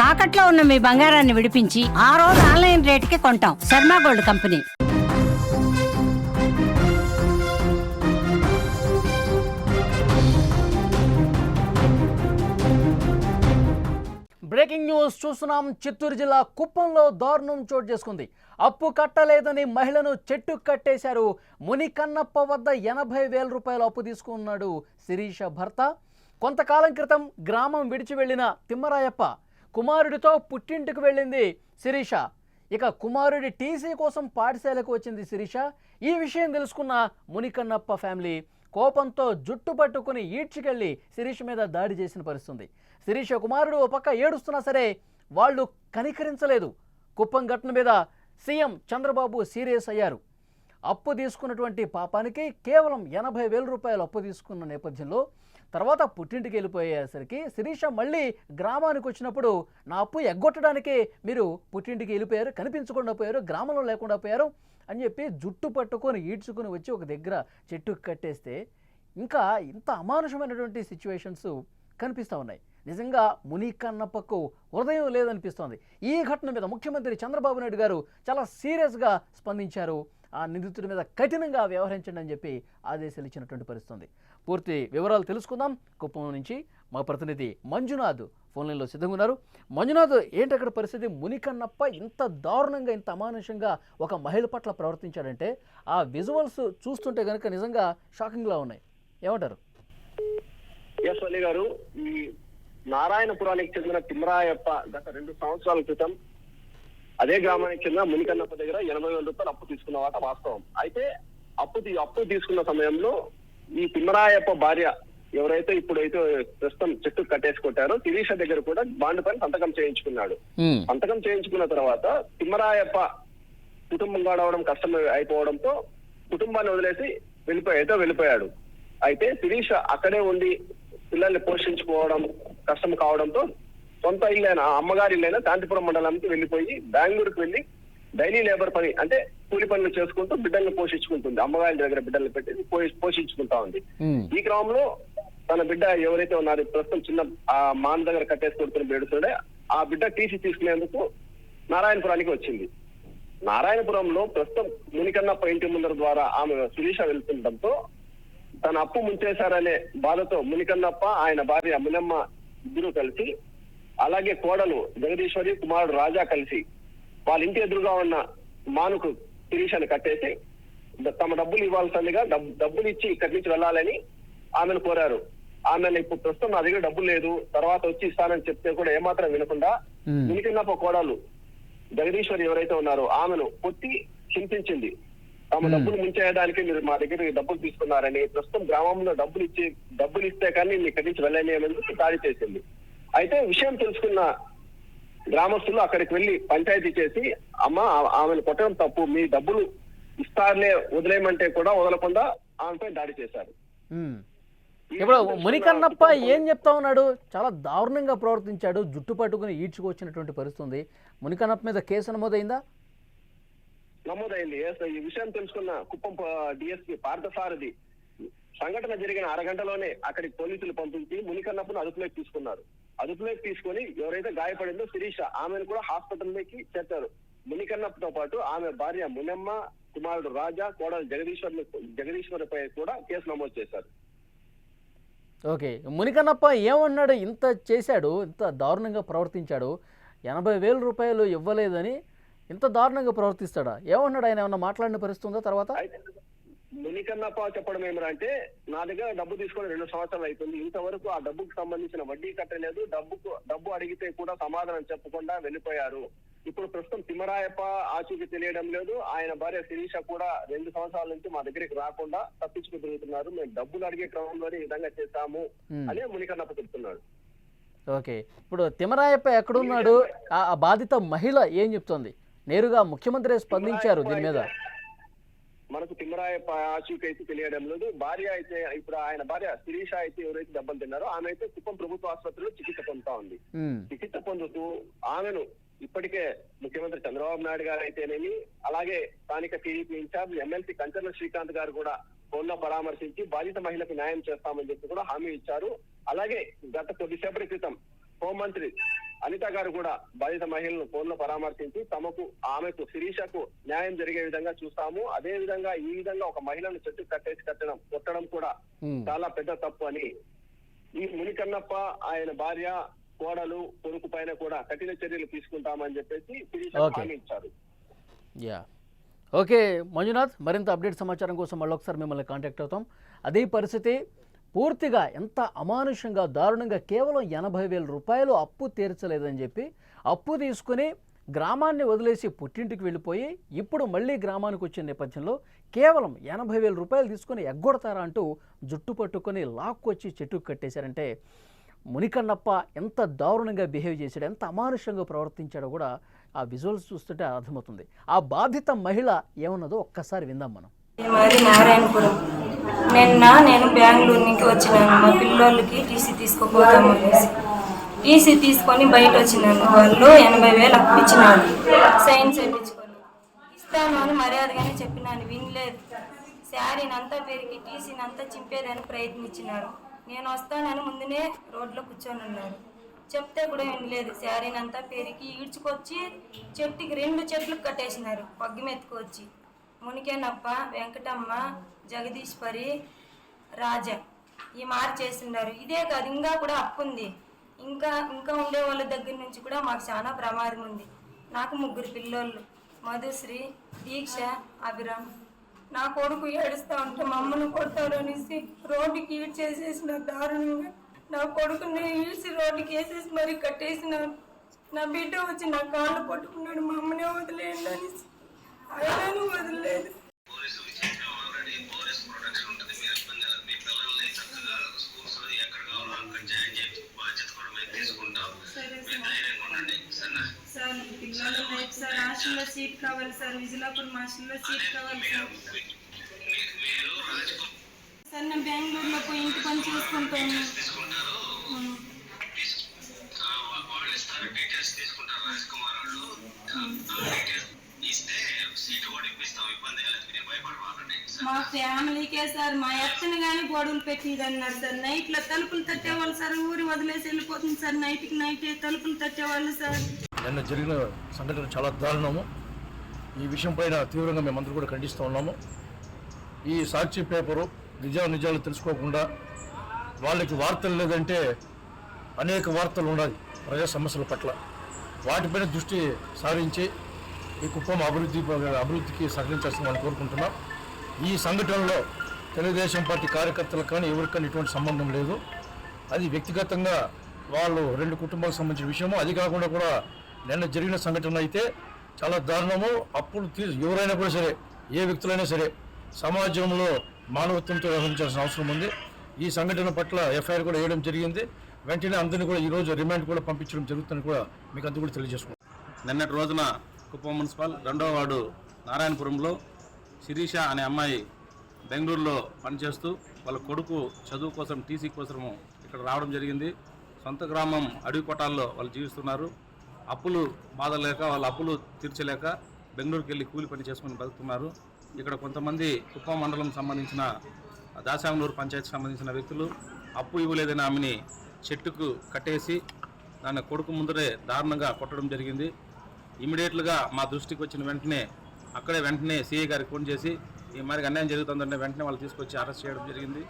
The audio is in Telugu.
తాకట్లో ఉన్న మీ బంగారాన్ని విడిపించి ఆ రోజు ఆన్లైన్ రేటుకి కొంటాం. Sharma gold company. Breaking news చూస్తున్నాం. చిత్తూరు జిల్లా కుప్పంలో దారుణం చోటు చేసుకుంది. అప్పు కట్టలేదని మహిళను చెట్టు కట్టేశారు. మునికన్నప్ప వద్ద 80,000 రూపాయలు అప్పు తీసుకున్నాడు శిరీష భర్త. కొంతకాలం క్రితం గ్రామం విడిచి వెళ్లిన తిమ్మరాయప్ప కుమారుడితో పుట్టింటికి వెళ్ళింది శిరీష. ఇక కుమారుడి టీసీ కోసం పాఠశాలకు వచ్చింది శిరీష. ఈ విషయం తెలుసుకున్న మునికన్నప్ప ఫ్యామిలీ కోపంతో జుట్టు పట్టుకుని ఈడ్చికెళ్లి శిరీష మీద దాడి చేసిన పరిస్థితుంది. శిరీష కుమారుడు ఓ పక్క ఏడుస్తున్నా సరే వాళ్ళు కనికరించలేదు. కుప్పం ఘటన మీద సీఎం చంద్రబాబు సీరియస్ అయ్యారు. అప్పు తీసుకున్నటువంటి పాపానికి కేవలం 80,000 రూపాయలు అప్పు తీసుకున్న నేపథ్యంలో తర్వాత పుట్టింటికి వెళ్ళిపోయేసరికి శిరీష మళ్ళీ గ్రామానికి వచ్చినప్పుడు నా అప్పు ఎగ్గొట్టడానికి మీరు పుట్టింటికి వెళ్ళిపోయారు, కనిపించకుండా పోయారు, గ్రామంలో లేకుండా పోయారు అని చెప్పి జుట్టు పట్టుకొని ఈడ్చుకుని వచ్చి ఒక దగ్గర చెట్టుకు కట్టేస్తే ఇంకా ఇంత అమానుషమైనటువంటి సిచ్యువేషన్స్ కనిపిస్తూ ఉన్నాయి. నిజంగా మునికన్నప్పకు హృదయం లేదనిపిస్తోంది. ఈ ఘటన మీద ముఖ్యమంత్రి చంద్రబాబు నాయుడు గారు చాలా సీరియస్గా స్పందించారు. ఆ నిందితుడి మీద కఠినంగా వ్యవహరించండి అని చెప్పి ఆదేశాలు ఇచ్చినటువంటి పరిస్థితుంది. పూర్తి వివరాలు తెలుసుకుందాం. కుప్పం నుంచి మా ప్రతినిధి మంజునాథ్ ఫోన్ లైన్లో సిద్ధంగా ఉన్నారు. మంజునాథ్, ఏంటి అక్కడ పరిస్థితి? మునికన్నప్ప ఇంత దారుణంగా, ఇంత అమానుషంగా ఒక మహిళ పట్ల ప్రవర్తించాడంటే ఆ విజువల్స్ చూస్తుంటే కనుక నిజంగా షాకింగ్లా ఉన్నాయి. ఏమంటారు? ఎస్ అలీ గారు, ఈ నారాయణపురానికి చెందిన తిమ్మరాయప్ప గత 2 సంవత్సరాల క్రితం అదే గ్రామానికి చెందిన మునికన్నప్ప దగ్గర 80,000 రూపాయలు అప్పు తీసుకున్నమాట వాస్తవం. అయితే అప్పు తీసుకున్న సమయంలో ఈ తిమ్మరాయప్ప భార్య ఎవరైతే ఇప్పుడైతే ప్రస్తుతం చెట్టు కట్టేసి కొట్టారో శిరీష దగ్గర కూడా బాండ్ పైన సంతకం చేయించుకున్నాడు. సంతకం చేయించుకున్న తర్వాత తిమ్మరాయప్ప కుటుంబం గడవడం కష్టం అయిపోవడంతో కుటుంబాన్ని వదిలేసి వెళ్ళిపోయాడు. అయితే శిరీష అక్కడే ఉండి పిల్లల్ని పోషించుకోవడం కష్టం కావడంతో సొంత ఇల్లైన అమ్మగారి ఇల్లైన శాంతిపురం మండలానికి వెళ్ళిపోయి బెంగళూరుకు వెళ్ళి డైలీ లేబర్ పని అంటే కూలి పనులు చేసుకుంటూ బిడ్డల్ని పోషించుకుంటుంది. అమ్మగారి దగ్గర బిడ్డల్ని పెట్టి పోషించుకుంటా ఉంది. ఈ క్రమంలో తన బిడ్డ ఎవరైతే ఉన్నారో ప్రస్తుతం చిన్న ఆ మాన దగ్గర కట్టేసి కొడుతున్న బేడుతుండే ఆ బిడ్డ టీసీ తీసుకునేందుకు నారాయణపురానికి వచ్చింది. నారాయణపురంలో ప్రస్తుతం మునికన్నప్ప ఇంటి ముందర ద్వారా ఆమె శిరీష వెళ్తుండటంతో తన అప్పు ముంచేశారనే బాధతో మునికన్నప్ప ఆయన భార్య మునమ్మ ఇద్దరు కలిసి అలాగే కోడలు జగదీశ్వరి కుమారుడు రాజా కలిసి వాళ్ళ ఇంటి ఎదురుగా ఉన్న మానుకు శిరీషని కట్టేసి తమ డబ్బులు ఇవ్వాల్సిందిగా డబ్బులు ఇచ్చి ఇక్కడి నుంచి వెళ్ళాలని ఆమెను కోరారు. ఆమెను ఇప్పుడు ప్రస్తుతం నా దగ్గర డబ్బులు లేదు, తర్వాత వచ్చి ఇస్తానని చెప్తే కూడా ఏమాత్రం వినకుండా మునికన్నప్ప కోడలు జగదీశ్వరి ఎవరైతే ఉన్నారో ఆమెను పొట్టి చింతించింది. తమ డబ్బులు ముంచేయడానికి మీరు మా దగ్గర డబ్బులు తీసుకున్నారని, ప్రస్తుతం గ్రామంలో డబ్బులు ఇస్తే కానీ ఇక్కడి నుంచి వెళ్ళలేనందుకు దాడి చేసింది. అయితే విషయం తెలుసుకున్న గ్రామస్తులు అక్కడికి వెళ్లి పంచాయతీ చేసి ఆమెను కొట్టడం తప్పు, మీ డబ్బులు ఇస్తారులే వదిలేయమంటే కూడా వదలకుండా ఆమెపై దాడి చేశారు. ఇప్పుడు మునికన్నప్ప ఏం చెప్తా ఉన్నాడు? చాలా దారుణంగా ప్రవర్తించాడు, జుట్టు పట్టుకుని ఈడ్చుకొచ్చినటువంటి పరిస్థితి ఉంది. మునికన్నప్ప మీద కేసు నమోదైందా? నమోదైంది. ఈ విషయం తెలుసుకున్న కుప్పం డిఎస్పీ పార్థసారథి సంఘటన జరిగిన అరగంటలోనే అక్కడికి పోలీసులు పంపించి మునికన్నప్పను అదుపులోకి తీసుకున్నారు. అదుపులోకి తీసుకుని ఎవరైతే గాయపడిందో శిరీష ఆమెను కూడా హాస్పిటల్లోకి చేర్చారు. మునికన్నప్పతో పాటు ఆమె భార్య మునమ్మ, కుమారుడు రాజా, కోడలు జగదీశ్వరిపై కూడా కేసు నమోదు చేశారు. ఓకే, మునికన్నప్ప ఏమన్నాడు? ఇంత చేశాడు, ఇంత దారుణంగా ప్రవర్తించాడు, 80,000 రూపాయలు ఇవ్వలేదని ఇంత దారుణంగా ప్రవర్తిస్తాడా? ఏమన్నాడు ఆయన? ఏమన్నా మాట్లాడిన పరిస్థితి ఉందా? తర్వాత మునికన్నప్ప చెప్పడం ఏమంటే, నా దగ్గర డబ్బు తీసుకొని 2 సంవత్సరాలు అవుతుంది, ఇంతవరకు ఆ డబ్బుకు సంబంధించిన వడ్డీ కట్టలేదు, డబ్బు అడిగితే కూడా సమాధానం చెప్పకుండా వెళ్ళిపోయారు. ఇప్పుడు ప్రస్తుతం తిమ్మరాయప్ప ఆచూకీ తెలియడం లేదు, ఆయన భార్య శిరీష కూడా 2 సంవత్సరాల నుంచి మా దగ్గరికి రాకుండా తప్పించుకు తిరుగుతున్నారు, మేము డబ్బులు అడిగే క్రమంలోనే ఈ విధంగా చేస్తాము అని మునికన్నప్ప చెప్తున్నాడు. ఓకే, ఇప్పుడు తిమ్మరాయప్ప ఎక్కడున్నాడు? ఆ బాధిత మహిళ ఏం చెప్తోంది? నేరుగా ముఖ్యమంత్రి స్పందించారు దీని మీద. మనకు తిమ్మరాయప్ప ఆచూకీ అయితే తెలియడం లేదు. భార్య అయితే ఇప్పుడు ఆయన భార్య శిరీష అయితే ఎవరైతే దెబ్బలు తిన్నారో ఆమె అయితే కుప్పం ప్రభుత్వ ఆసుపత్రిలో చికిత్స పొందుతా ఉంది. చికిత్స పొందుతూ ఆమెను ఇప్పటికే ముఖ్యమంత్రి చంద్రబాబు నాయుడు గారు అయితేనేమి, అలాగే స్థానిక టీడీపీ ఇన్ఛార్జ్ ఎమ్మెల్సీ కంచర్ల శ్రీకాంత్ గారు కూడా ఫోన్లో పరామర్శించి బాధిత మహిళకు న్యాయం చేస్తామని చెప్పి కూడా హామీ ఇచ్చారు. అలాగే గత కొద్దిసేపటి క్రితం హోంమంత్రి అనిత గారు కూడా బాధిత మహిళలను ఫోన్ లో పరామర్శించి ఆమెకు శిరీషకు న్యాయం జరిగే విధంగా చూస్తాము, అదే విధంగా ఈ విధంగా ఒక మహిళను చెట్టు కట్టేసి కొట్టడం కూడా చాలా పెద్ద తప్పు అని ఈ మునికన్నప్ప ఆయన భార్య కోడలు కొడుకు పైన కూడా కఠిన చర్యలు తీసుకుంటామని చెప్పేసి శిరీష హామీ ఇచ్చారు. ఓకే మంజునాథ్, మరింత అప్డేట్ సమాచారం కోసం మళ్ళీ ఒకసారి మిమ్మల్ని కాంటాక్ట్ అవుతాం. అదే పరిస్థితి పూర్తిగా ఎంత అమానుషంగా దారుణంగా కేవలం 80,000 రూపాయలు అప్పు తీర్చలేదని చెప్పి అప్పు తీసుకుని గ్రామాన్ని వదిలేసి పుట్టింటికి వెళ్ళిపోయి ఇప్పుడు మళ్ళీ గ్రామానికి వచ్చిన నేపథ్యంలో కేవలం 80,000 రూపాయలు తీసుకొని ఎగ్గొడతారా అంటూ జుట్టు పట్టుకొని లాక్కొచ్చి చెట్టుకు కట్టేశారంటే మునికన్నప్ప ఎంత దారుణంగా బిహేవ్ చేశాడు, ఎంత అమానుషంగా ప్రవర్తించాడో కూడా ఆ విజువల్స్ చూస్తుంటే అర్థమవుతుంది. ఆ బాధిత మహిళ ఏమన్నదో ఒక్కసారి విందాం మనం. మాది నారాయణపురం. నేను బెంగళూరు నుంచి వచ్చినాను. మా పిల్లోళ్ళకి టీసీ తీసుకోపోతాము అనేసి టీసీ తీసుకొని బయట వచ్చినాను. వాళ్ళు 80,000 అప్పు ఇచ్చినాను, సైన్ చేయించుకొని ఇస్తాను అని మర్యాదగానే చెప్పినాను, వినలేదు. శారీని అంతా పెరిగి టీసీని అంతా చింపేదని ప్రయత్నించినారు. నేను వస్తానని ముందునే రోడ్లో కూర్చొని ఉన్నాను, చెప్తే కూడా వినలేదు. శారీని అంతా పెరిగి ఈడ్చుకొచ్చి చెట్టుకి 2 చెట్లకు కట్టేసినారు. పగ్గిమెత్తుకొచ్చి మునికన్నప్ప, వెంకటమ్మ, జగదీశ్వరి, రాజా ఈ మార్చేస్తున్నారు. ఇదే కాదు, ఇంకా కూడా అప్పు ఉంది. ఇంకా ఉండే వాళ్ళ దగ్గర నుంచి కూడా మాకు చాలా ప్రమాదం ఉంది. నాకు 3 పిల్లోళ్ళు, మధుశ్రీ, దీక్ష, అభిరామ్. నా కొడుకు ఏడుస్తూ ఉంటే మా అమ్మను కొడతారు అనేసి రోడ్డుకి ఈడ్చేసేసిన దారుణంగా నా కొడుకుని ఈడ్చి రోడ్డుకి వేసేసి మరి కట్టేసినారు. నా బిడ్డ వచ్చి నా కాళ్ళు పట్టుకున్నాడు, మా అమ్మనే వదిలేయండి అనేసి. అయినా వదిలేదు. సార్ పిల్లలు రేపు సార్ హాస్టల్లో సీట్ కావాలి సార్, విజయలాపురం హాస్టల్లో సీట్ కావాలి సార్. సార్ నేను బెంగళూరులో పోయి ఇంటి పని చేసుకుంటాను. మా ఫ్యామిలీకే సార్, మా ఎత్తను కానీ గొడవలు పెట్టింది అన్నారు సార్. నైట్లో తలుపులు తట్టేవాళ్ళు సార్, ఊరి వదిలేసి వెళ్ళిపోతుంది సార్. నైటే తలుపులు తట్టేవాళ్ళు సార్. నిన్న జరిగిన సంఘటన చాలా దారుణము. ఈ విషయం పైన తీవ్రంగా మేమందరూ కూడా ఖండిస్తూ ఉన్నాము. ఈ సాక్షి పేపరు నిజాలు తెలుసుకోకుండా వాళ్ళకి వార్తలు లేదంటే అనేక వార్తలు ఉన్నాయి ప్రజా సమస్యల పట్ల, వాటిపైన దృష్టి సారించి ఈ కుప్పం అభివృద్ధికి సహకరించాల్సిన వాళ్ళు కోరుకుంటున్నాం. ఈ సంఘటనలో తెలుగుదేశం పార్టీ కార్యకర్తలకు కానీ ఎవరికైనా ఇటువంటి సంబంధం లేదు. అది వ్యక్తిగతంగా వాళ్ళు 2 కుటుంబాలకు సంబంధించిన విషయము. అది కాకుండా కూడా నిన్న జరిగిన సంఘటన అయితే చాలా దారుణము. అప్పుడు ఎవరైనా కూడా సరే, ఏ వ్యక్తులైనా సరే సమాజంలో మానవత్వంతో వ్యవహరించాల్సిన అవసరం ఉంది. ఈ సంఘటన పట్ల ఎఫ్ఐఆర్ కూడా వేయడం జరిగింది. వెంటనే అందరినీ కూడా ఈరోజు రిమాండ్ కూడా పంపించడం జరుగుతుందని కూడా మీకు అందరూ కూడా తెలియజేసుకుంటాం. నిన్నటి రోజున కుప్పం మున్సిపల్ 2వ వార్డు నారాయణపురంలో శిరీష అనే అమ్మాయి బెంగళూరులో పనిచేస్తూ వాళ్ళ కొడుకు చదువు కోసం టీసీ కోసము ఇక్కడ రావడం జరిగింది. సొంత గ్రామం అడవి కొట్టాల్లో వాళ్ళు జీవిస్తున్నారు. అప్పులు బాధ లేక, వాళ్ళ అప్పులు తీర్చలేక బెంగళూరుకి వెళ్ళి కూలి పని చేసుకుని బతుకుతున్నారు. ఇక్కడ కొంతమంది కుప్పం మండలం సంబంధించిన దాశాంగనూరు పంచాయతీకి సంబంధించిన వ్యక్తులు అప్పు ఇవ్వలేదని ఆమెని చెట్టుకు కట్టేసి దాని కొడుకు ముందరే దారుణంగా కొట్టడం జరిగింది. ఇమీడియట్లుగా మా దృష్టికి వచ్చిన వెంటనే సిఐ గారికి ఫోన్ చేసి ఈ మరి అన్యాయం జరుగుతుందంటే వెంటనే వాళ్ళు తీసుకొచ్చి అరెస్ట్ చేయడం జరిగింది.